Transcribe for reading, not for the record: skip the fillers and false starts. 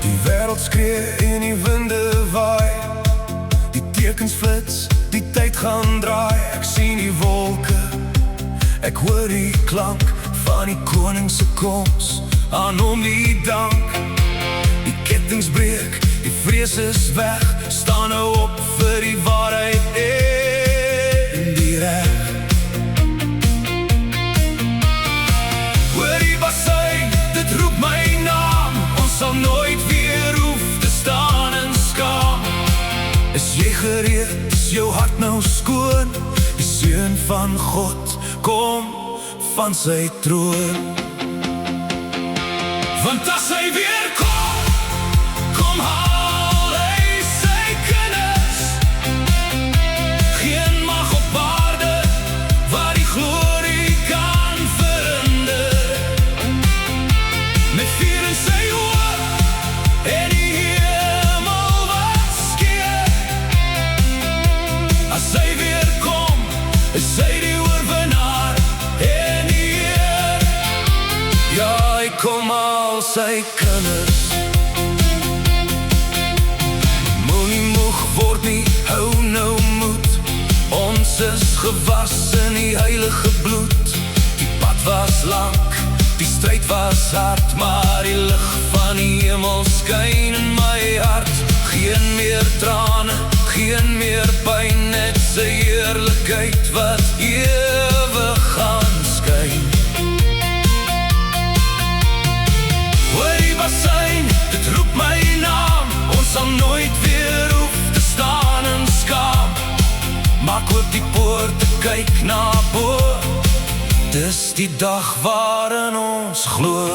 Die wêreld skree en die winde waai, die tekens flits, die tyd gaan draai. Ek sien die wolke, ek hoor die klank van die koning se koms, aan hom die dank. Die kettings breek, die vrees is weg, staan nou op vir die waarheid en die reg. Hoor die bassein, dit roep my naam, ons sal nooit weer hoef te staan en skaam. Is jy gereed, is jou hart nou skoon, die seun van God kom van sy troon. Want as hy weer kom haal hy sy kinders. Geen mag op aarde waar die glorie kan verander. Met vuur in sy oor en die hemel wat skeer. As hy weer kom, is hy die oorwinnaar en die Heer. Ja, hy kom al sy kinders. Moenie moeg word nie, hou nou moed. Ons is gewas in die heilige bloed. Die pad was lank, die stryd was hard, maar die lig van die hemel skyn in my hart. Geen meer trane, geen meer pyn, net sy heerlikheid wat ewig gaan skyn. Hoor die bassein, dit roep my naam, ons sal nooit weer hoef te staan en skaam. Maak oop die poorte, kyk na bo, dis die dag waarin ons glo.